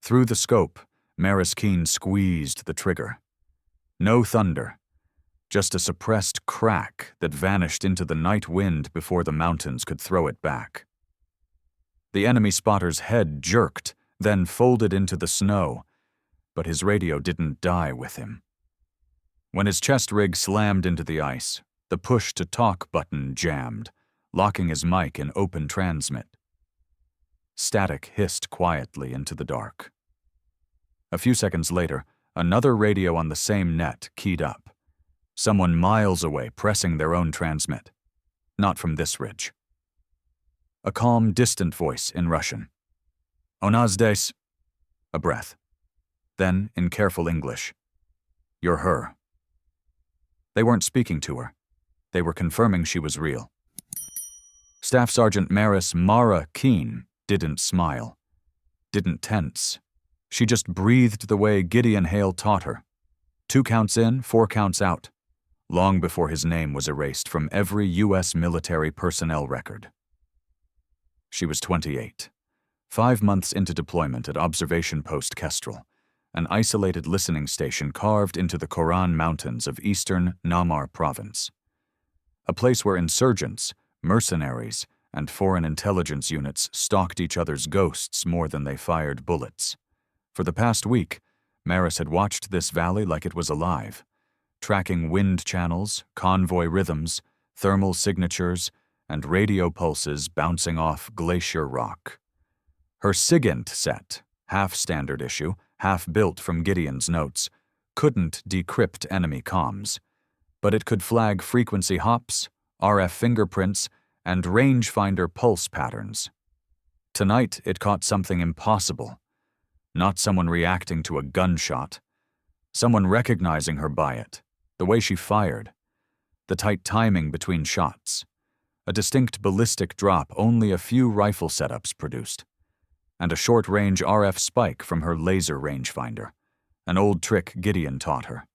Through the scope, Maris Keane squeezed the trigger. No thunder, just a suppressed crack that vanished into the night wind before the mountains could throw it back. The enemy spotter's head jerked, then folded into the snow, but his radio didn't die with him. When his chest rig slammed into the ice, the push-to-talk button jammed, locking his mic in open transmit. Static hissed quietly into the dark. A few seconds later, another radio on the same net keyed up. Someone miles away pressing their own transmit. Not from this ridge. A calm, distant voice in Russian. "O nas здесь." A breath. Then, in careful English, "You're her." They weren't speaking to her. They were confirming she was real. Staff Sergeant Maris Mara Keane didn't smile, didn't tense. She just breathed the way Gideon Hale taught her. 2 counts in, 4 counts out, long before his name was erased from every U.S. military personnel record. She was 28, 5 months into deployment at Observation Post Kestrel, an isolated listening station carved into the Koran Mountains of eastern Namar Province. A place where insurgents, mercenaries, and foreign intelligence units stalked each other's ghosts more than they fired bullets. For the past week, Maris had watched this valley like it was alive, tracking wind channels, convoy rhythms, thermal signatures, and radio pulses bouncing off glacier rock. Her SIGINT set, half standard issue, half built from Gideon's notes, couldn't decrypt enemy comms, but it could flag frequency hops, RF fingerprints, and rangefinder pulse patterns. Tonight it caught something impossible. Not someone reacting to a gunshot. Someone recognizing her by it, the way she fired, the tight timing between shots, a distinct ballistic drop only a few rifle setups produced, and a short-range RF spike from her laser rangefinder, an old trick Gideon taught her,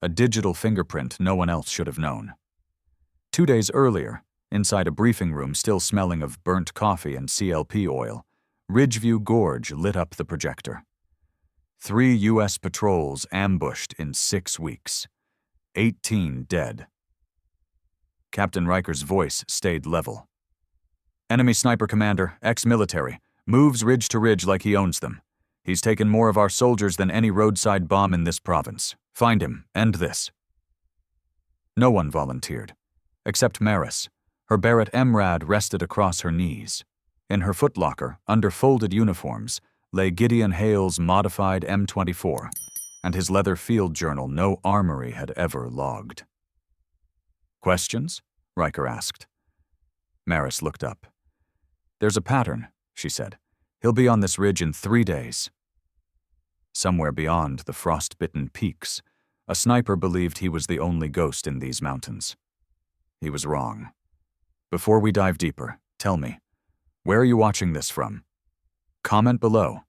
a digital fingerprint no one else should have known. 2 days earlier, inside a briefing room still smelling of burnt coffee and CLP oil, Ridgeview Gorge lit up the projector. 3 U.S. patrols ambushed in 6 weeks. 18 dead. Captain Riker's voice stayed level. "Enemy sniper commander, ex-military, moves ridge to ridge like he owns them. He's taken more of our soldiers than any roadside bomb in this province. Find him, end this." No one volunteered, except Maris. Her Barrett MRAD rested across her knees. In her footlocker, under folded uniforms, lay Gideon Hale's modified M24 and his leather field journal no armory had ever logged. "Questions?" Riker asked. Maris looked up. "There's a pattern," she said. "He'll be on this ridge in 3 days." Somewhere beyond the frost-bitten peaks, a sniper believed he was the only ghost in these mountains. He was wrong. Before we dive deeper, tell me, where are you watching this from? Comment below.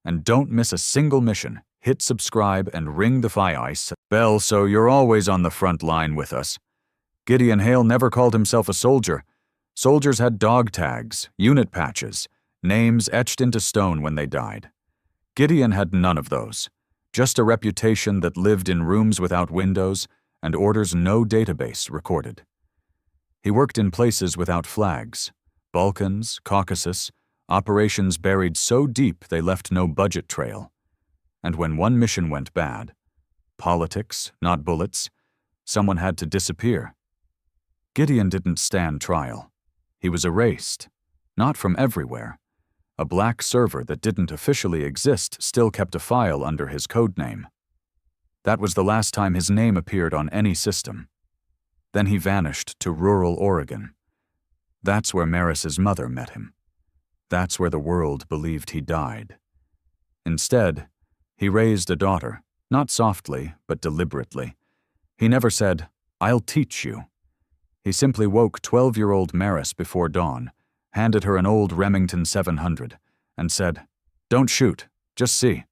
And don't miss a single mission. Hit subscribe and ring the ice bell so you're always on the front line with us. Gideon Hale never called himself a soldier. Soldiers had dog tags, unit patches, names etched into stone when they died. Gideon had none of those. Just a reputation that lived in rooms without windows and orders no database recorded. He worked in places without flags, Balkans, Caucasus, operations buried so deep they left no budget trail. And when one mission went bad, politics, not bullets, someone had to disappear. Gideon didn't stand trial. He was erased, not from everywhere. A black server that didn't officially exist still kept a file under his codename. That was the last time his name appeared on any system. Then he vanished to rural Oregon. That's where Maris's mother met him. That's where the world believed he died. Instead, he raised a daughter, not softly, but deliberately. He never said, "I'll teach you." He simply woke 12-year-old Maris before dawn, handed her an old Remington 700, and said, "Don't shoot, just see."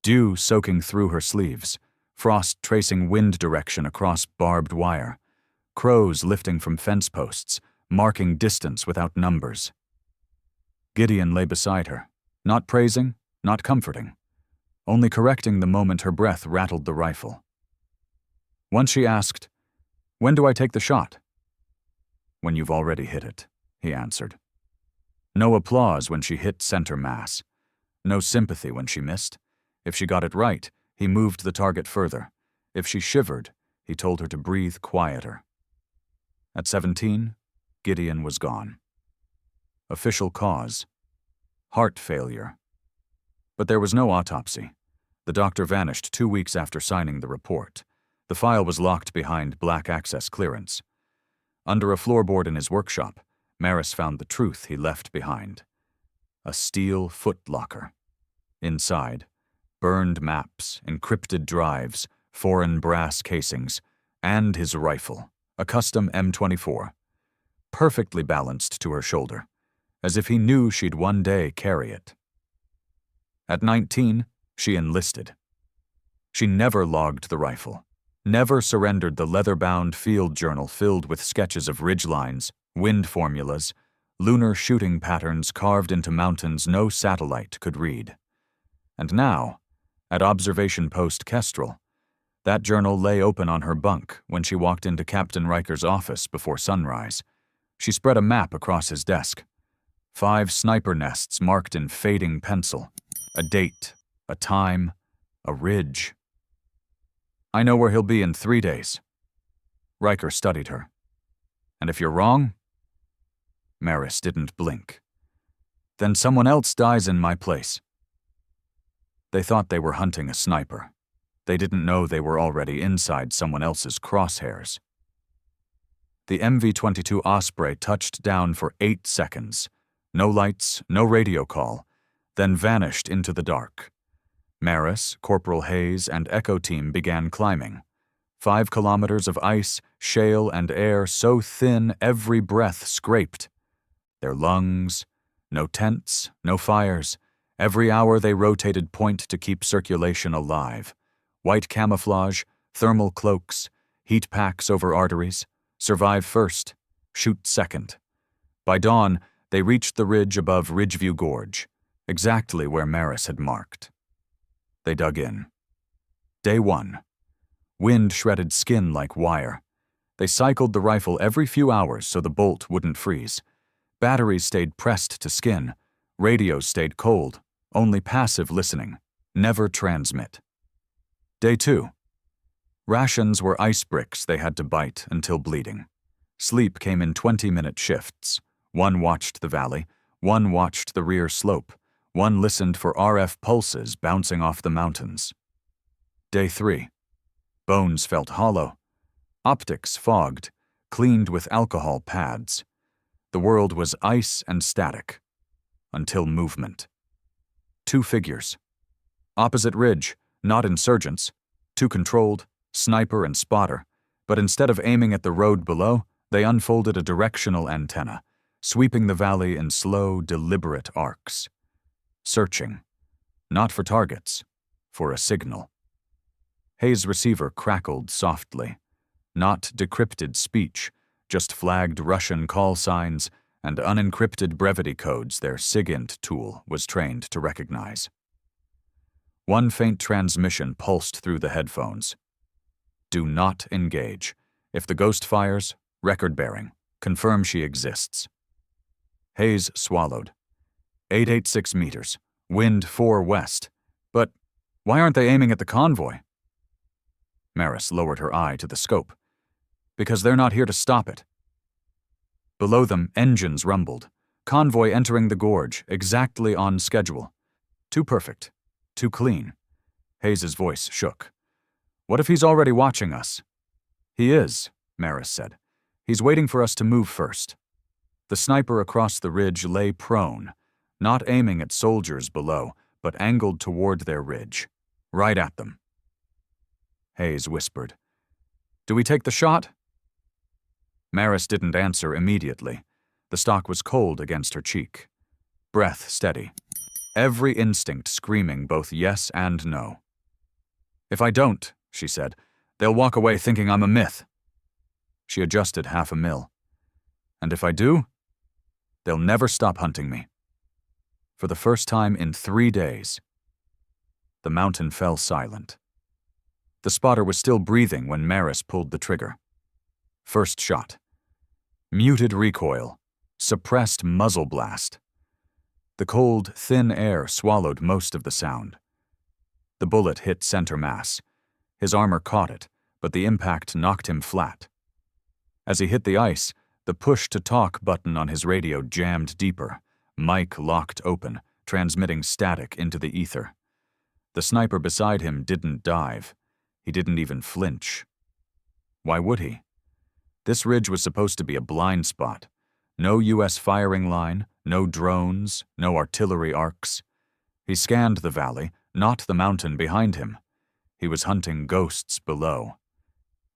Dew soaking through her sleeves, frost tracing wind direction across barbed wire, crows lifting from fence posts, marking distance without numbers. Gideon lay beside her, not praising, not comforting, only correcting the moment her breath rattled the rifle. Once she asked, "When do I take the shot?" "When you've already hit it," he answered. No applause when she hit center mass. No sympathy when she missed. If she got it right, he moved the target further. If she shivered, he told her to breathe quieter. At 17, Gideon was gone. Official cause: heart failure. But there was no autopsy. The doctor vanished 2 weeks after signing the report. The file was locked behind black access clearance. Under a floorboard in his workshop, Maris found the truth he left behind: a steel footlocker. Inside, burned maps, encrypted drives, foreign brass casings, and his rifle, a custom M24, perfectly balanced to her shoulder, as if he knew she'd one day carry it. At 19, she enlisted. She never logged the rifle, never surrendered the leather-bound field journal filled with sketches of ridgelines, wind formulas, lunar shooting patterns carved into mountains no satellite could read. And now, at Observation Post Kestrel, that journal lay open on her bunk when she walked into Captain Riker's office before sunrise. She spread a map across his desk. 5 sniper nests marked in fading pencil, a date, a time, a ridge. "I know where he'll be in 3 days. Riker studied her. "And if you're wrong?" Maris didn't blink. "Then someone else dies in my place." They thought they were hunting a sniper. They didn't know they were already inside someone else's crosshairs. The MV-22 Osprey touched down for 8 seconds. No lights, no radio call, then vanished into the dark. Maris, Corporal Hayes, and Echo Team began climbing. 5 kilometers of ice, shale, and air so thin every breath scraped. Their lungs, no tents, no fires. Every hour they rotated point to keep circulation alive. White camouflage, thermal cloaks, heat packs over arteries. Survive first, shoot second. By dawn, they reached the ridge above Ridgeview Gorge, exactly where Maris had marked. They dug in. Day 1. Wind shredded skin like wire. They cycled the rifle every few hours so the bolt wouldn't freeze. Batteries stayed pressed to skin. Radios stayed cold, only passive listening, never transmit. Day 2. Rations were ice bricks they had to bite until bleeding. Sleep came in 20-minute shifts. One watched the valley, one watched the rear slope, one listened for RF pulses bouncing off the mountains. Day 3. Bones felt hollow. Optics fogged, cleaned with alcohol pads. The world was ice and static. Until movement. 2 figures. Opposite ridge, not insurgents. 2 controlled, sniper and spotter, but instead of aiming at the road below, they unfolded a directional antenna, sweeping the valley in slow, deliberate arcs. Searching. Not for targets, for a signal. Hayes' receiver crackled softly. Not decrypted speech, just flagged Russian call signs and unencrypted brevity codes their SIGINT tool was trained to recognize. One faint transmission pulsed through the headphones. Do not engage. If the ghost fires, record-bearing. Confirm she exists. Hayes swallowed. 886 meters. Wind 4 west. But why aren't they aiming at the convoy? Maris lowered her eye to the scope. Because they're not here to stop it. Below them, engines rumbled. Convoy entering the gorge, exactly on schedule. Too perfect. Too clean. Hayes' voice shook. What if he's already watching us? He is, Maris said. He's waiting for us to move first. The sniper across the ridge lay prone, not aiming at soldiers below, but angled toward their ridge. Right at them. Hayes whispered. Do we take the shot? Maris didn't answer immediately. The stock was cold against her cheek. Breath steady. Every instinct screaming both yes and no. If I don't, she said, they'll walk away thinking I'm a myth. She adjusted 1/2 mil. And if I do, they'll never stop hunting me. For the first time in 3 days, The mountain fell silent. The spotter was still breathing when Maris pulled the trigger. First shot. Muted recoil. Suppressed muzzle blast. The cold, thin air swallowed most of the sound. The bullet hit center mass. His armor caught it, but the impact knocked him flat. As he hit the ice, the push-to-talk button on his radio jammed deeper, mic locked open, transmitting static into the ether. The sniper beside him didn't dive. He didn't even flinch. Why would he? This ridge was supposed to be a blind spot. No U.S. firing line, no drones, no artillery arcs. He scanned the valley, not the mountain behind him. He was hunting ghosts below,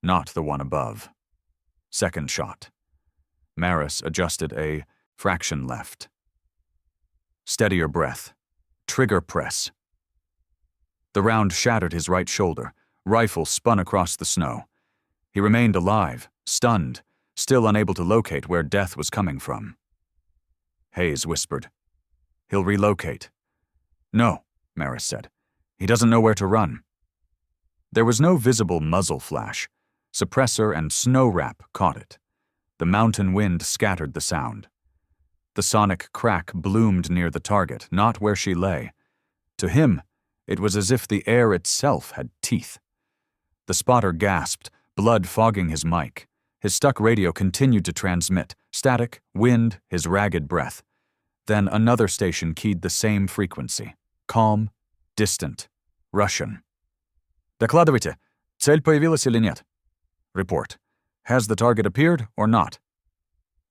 not the one above. Second shot. Maris adjusted a fraction left. Steadier breath. Trigger press. The round shattered his right shoulder. Rifle spun across the snow. He remained alive, stunned, still unable to locate where death was coming from. Hayes whispered, "He'll relocate." "No," Maris said. "He doesn't know where to run." There was no visible muzzle flash. Suppressor and snow wrap caught it. The mountain wind scattered the sound. The sonic crack bloomed near the target, not where she lay. To him, it was as if the air itself had teeth. The spotter gasped, blood fogging his mic. His stuck radio continued to transmit, static, wind, his ragged breath. Then another station keyed the same frequency. Calm, distant, Russian. "Докладывайте. Цель появилась или нет?" Report. "Has the target appeared or not?"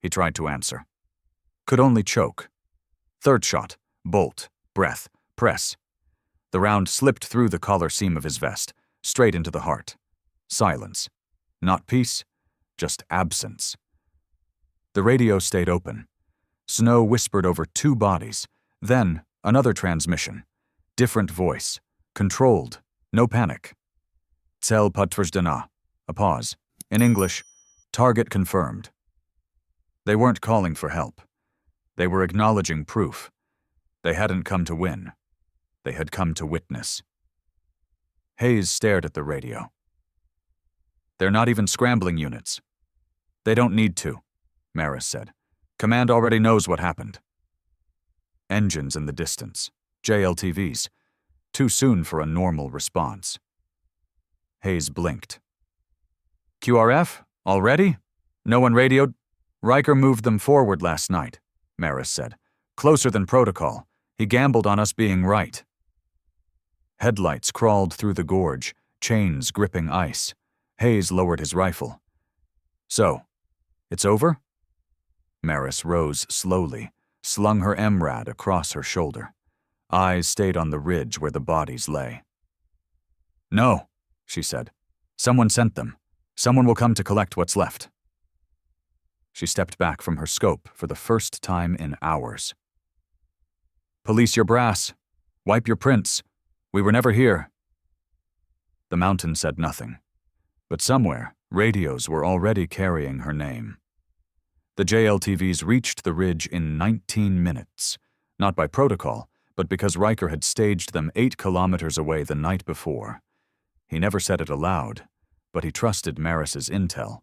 He tried to answer. Could only choke. Third shot. Bolt. Breath. Press. The round slipped through the collar seam of his vest, straight into the heart. Silence. Not peace, just absence. The radio stayed open. Snow whispered over two bodies. Then, another transmission. Different voice. Controlled. No panic. Cel подтверждена. A pause. In English, target confirmed. They weren't calling for help. They were acknowledging proof. They hadn't come to win. They had come to witness. Hayes stared at the radio. "They're not even scrambling units." "They don't need to," Maris said. "Command already knows what happened." Engines in the distance. JLTVs. Too soon for a normal response. Hayes blinked. "QRF? Already? No one radioed?" "Riker moved them forward last night," Maris said. "Closer than protocol. He gambled on us being right." Headlights crawled through the gorge, chains gripping ice. Hayes lowered his rifle. "So, it's over?" Maris rose slowly, slung her MRAD across her shoulder. Eyes stayed on the ridge where the bodies lay. "No," she said. "Someone sent them. Someone will come to collect what's left." She stepped back from her scope for the first time in hours. "Police your brass. Wipe your prints. We were never here." The mountain said nothing. But somewhere, radios were already carrying her name. The JLTVs reached the ridge in 19 minutes, not by protocol, but because Riker had staged them 8 kilometers away the night before. He never said it aloud, but he trusted Maris's intel.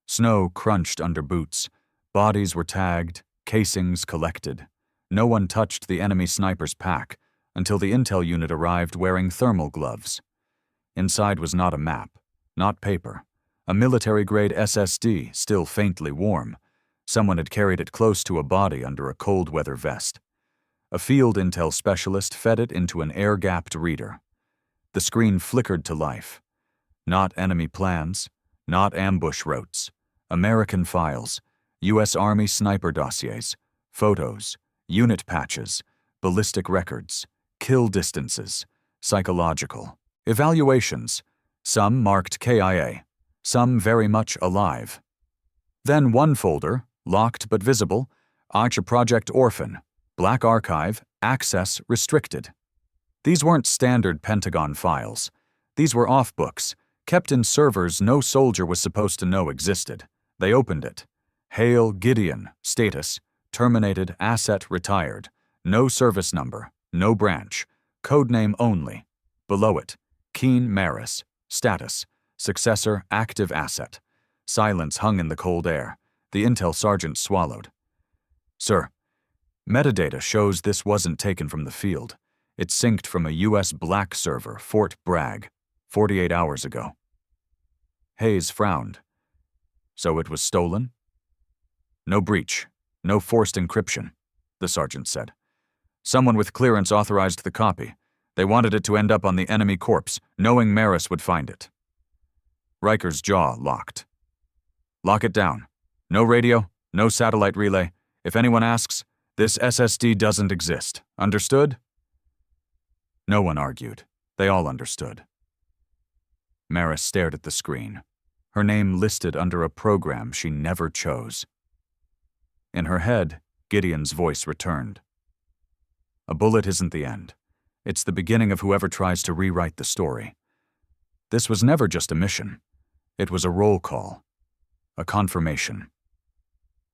Snow crunched under boots. Bodies were tagged, casings collected. No one touched the enemy sniper's pack until the intel unit arrived wearing thermal gloves. Inside was not a map, not paper. A military-grade SSD, still faintly warm. Someone had carried it close to a body under a cold-weather vest. A field intel specialist fed it into an air-gapped reader. The screen flickered to life. Not enemy plans, not ambush routes. American files, U.S. Army sniper dossiers, photos, unit patches, ballistic records, kill distances, psychological, evaluations, some marked KIA, some very much alive. Then one folder, locked but visible, Archer Project Orphan, Black Archive, access restricted. These weren't standard Pentagon files. These were off-books, kept in servers no soldier was supposed to know existed. They opened it. Hale Gideon, status, terminated, asset retired. No service number, no branch. Codename only. Below it, Keane Maris. Status. Successor active asset. Silence hung in the cold air. The intel sergeant swallowed. Sir, metadata shows this wasn't taken from the field. It synced from a U.S. black server, Fort Bragg, 48 hours ago. Hayes frowned. So it was stolen? No breach. No forced encryption, the sergeant said. Someone with clearance authorized the copy. They wanted it to end up on the enemy corpse, knowing Maris would find it. Riker's jaw locked. Lock it down. No radio, no satellite relay. If anyone asks, this SSD doesn't exist. Understood? No one argued. They all understood. Maris stared at the screen, her name listed under a program she never chose. In her head, Gideon's voice returned. A bullet isn't the end. It's the beginning of whoever tries to rewrite the story. This was never just a mission. It was a roll call, a confirmation.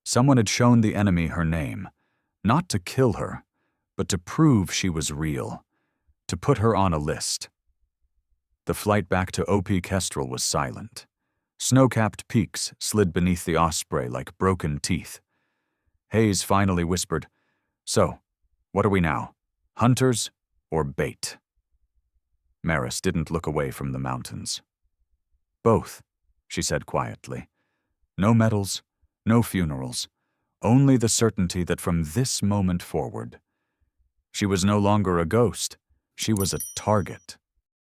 Someone had shown the enemy her name, not to kill her, but to prove she was real, to put her on a list. The flight back to OP Kestrel was silent. Snow-capped peaks slid beneath the osprey like broken teeth. Hayes finally whispered, "So, what are we now? Hunters or bait?" Maris didn't look away from the mountains. "Both," she said quietly. "No medals, no funerals, only the certainty that from this moment forward, she was no longer a ghost, she was a target."